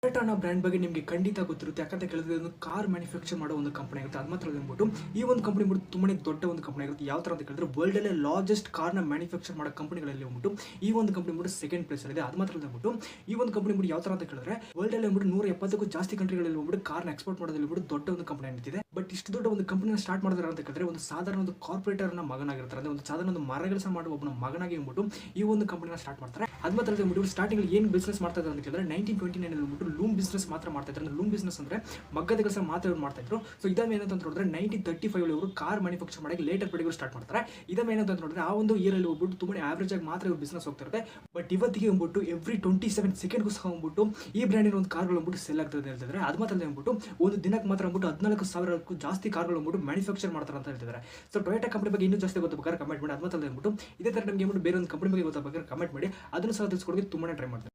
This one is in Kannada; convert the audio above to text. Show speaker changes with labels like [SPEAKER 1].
[SPEAKER 1] ಟೊಯೋಟಾ ಅನ್ನೋ ಬ್ರ್ಯಾಂಡ್ ಬಗ್ಗೆ ನಿಮಗೆ ಖಂಡಿತ ಗೊತ್ತಿರುತ್ತೆ. ಯಾಕಂತ ಕೇಳಿದ್ರೆ ಒಂದು ಕಾರ್ ಮ್ಯಾನುಫ್ಯಾಕ್ಚರ್ ಮಾಡೋ ಒಂದು ಕಂಪನಿ ಆಗುತ್ತೆ. ಅದು ಮಾತ್ರ ಅಂದ್ಬಿಟ್ಟು ಈ ಒಂದು ಕಂಪನಿ ಬಿಟ್ಟು ತುಂಬಾ ದೊಡ್ಡ ಒಂದು ಕಂಪನಿ ಆಗುತ್ತೆ. ಯಾವ ಥರ ಅಂತ ಕೇಳಿದ್ರೆ ವರ್ಲ್ಡ್ ಅಲ್ಲೇ ಲಾರ್ಜೆಸ್ಟ್ ಕಾರ್ನ ಮ್ಯಾನುಫ್ಯಾಕ್ಚರ್ ಮಾಡೋ ಕಂಪನಿಗಳಲ್ಲಿ ಹೋಗ್ಬಿಟ್ಟು ಈ ಒಂದು ಕಂಪನಿ ಬಿಟ್ಟು ಸೆಕೆಂಡ್ ಪ್ಲೇಸ್ ಇದೆ. ಅದು ಮಾತ್ರ ಅಂದ್ಬಿಟ್ಟು ಈ ಒಂದು ಕಂಪನಿ ಬಿಟ್ಟು ಯಾವ ಥರ ಅಂತ ಕೇಳಿದ್ರೆ ವರ್ಲ್ಡ್ ಅಲ್ಲಿ ಹೋಗ್ಬಿಟ್ಟು 170ಕ್ಕೂ ಜಾಸ್ತಿ ಕಂಟ್ರಿಗಳಲ್ಲಿ ಹೋಗ್ಬಿಟ್ಟು ಕಾರ್ನ ಎಕ್ಸ್ಪೋರ್ಟ್ ಮಾಡೋದ್ರಲ್ಲಿ ಬಿಟ್ಟು ದೊಡ್ಡ ಒಂದು ಕಂಪನಿ ಆಗ್ತಿದೆ. ಬಟ್ ಇಷ್ಟು ದೊಡ್ಡ ಒಂದು ಕಂಪನಿನ ಸ್ಟಾರ್ಟ್ ಮಾಡಿದ್ರೆ ಅಂತ ಕೇಳಿದ್ರೆ ಒಂದು ಸಾಧಾರಣ ಒಂದು ಕಾರ್ಪೊರೇಟರ್ನ ಮಗನಾಗಿರ್ತಾರೆ. ಅಂದ್ರೆ ಒಂದು ಸಾಧಾರಣ ಒಂದು ಮರಗೆಲಸ ಮಾಡುವ ಒಬ್ಬನ ಮಗನಾಗಿ ಹೋಗ್ಬಿಟ್ಟು ಈ ಒಂದು ಕಂಪನಿನ ಸ್ಟಾರ್ಟ್ ಮಾಡ್ತಾರೆ. ಅದು ಮಾತ್ರ ಅಂದ್ಬಿಟ್ಟು ಸ್ಟಾರ್ಟಿಂಗ್ ಏನು ಬಿಸ್ನೆಸ್ ಮಾಡ್ತಾ ಇದ್ದಾರೆ ಅಂತ ಕೇಳಿದ್ರೆ 1929 ಹೋಗ್ಬಿಟ್ಟು ಲೂಮ್ ಬಿಸ್ನೆಸ್ ಮಾತ್ರ ಮಾಡ್ತಾ ಇದ್ದಾರೆ. ಲೂಮ್ ಬಿಸ್ನೆಸ್ ಅಂದ್ರೆ ಮಗ್ಗದ ಕೆಲಸ ಮಾತ್ರ ಇವ್ರು ಮಾಡ್ತಾ ಇದ್ರು. ಸೊ ಇದನ್ನ ಏನಂತ ನೋಡಿದ್ರೆ 1935 ಇವರು ಕಾರ್ ಮ್ಯಾನುಫ್ಯಾಕ್ಚರ್ ಮಾಡಕ್ಕೆ ಲೇಟರ್ ಪಡಿಗಳು ಸ್ಟಾರ್ಟ್ ಮಾಡ್ತಾರೆ. ಇದನ್ನ ಏನಂತ ನೋಡಿದ್ರೆ ಆ ಒಂದು ಇಯರ್ ಅಲ್ಲಿ ಹೋಗ್ಬಿಟ್ಟು ತುಂಬಾ ಆವರೇಜ್ ಆಗಿ ಮಾತ್ರ ಇವ್ರು ಬಿಸ್ನೆಸ್ ಹೋಗ್ತಾ ಇರುತ್ತೆ. ಬಟ್ ಇವತ್ತಿಗೆ ಹೋಗ್ಬಿಟ್ಟು ಎವ್ರಿ 27 ಸೆಕೆಂಡ್ಗೂ ಸಹ ಹೋಗ್ಬಿಟ್ಟು ಈ ಬ್ರ್ಯಾಂಡಿನ ಒಂದು ಕಾರ್ಗಳು ಹೋಗ್ಬಿಟ್ಟು ಸೆಲ್ ಆಗ್ತದೆ ಹೇಳ್ತಿದ್ದಾರೆ. ಅದು ಮಾತ್ರ ಹೋಗ್ಬಿಟ್ಟು ಒಂದು ದಿನಕ್ಕೆ ಮಾತ್ರ ಹೋಗ್ಬಿಟ್ಟು 14,000ಕ್ಕೂ ಜಾಸ್ತಿ ಕಾರ್ಗಳು ಹೋಗ್ಬಿಟ್ಟು ಮ್ಯಾನುಫ್ಯಾಕ್ಚರ್ ಮಾಡ್ತಾರೆ ಅಂತ ಹೇಳ್ತಿದ್ದಾರೆ. ಸೊ ಟೊಯೋಟಾ ಕಂಪನಿ ಬಗ್ಗೆ ಇನ್ನೂ ಜಾಸ್ತಿ ಗೊತ್ತಾಗಬೇಕಾದ್ರೆ ಕಮೆಂಟ್ ಮಾಡಿ. ಅದು ಮಾತ್ರ ಹೋಗ್ಬಿಟ್ಟು ಇದೇ ತರ ನಿಮಗೆ ಬೇರೆ ಒಂದು ಕಂಪನಿ ಬಗ್ಗೆ ಗೊತ್ತಾಗಬೇಕಾದ್ರೆ ಕಮೆಂಟ್ ಮಾಡಿ. ಅದನ್ನು ಸಹ ತಿಳಿಸ್ಕೊಡೋಕೆ ತುಂಬಾನೇ ಟ್ರೈ ಮಾಡ್ತಾರೆ.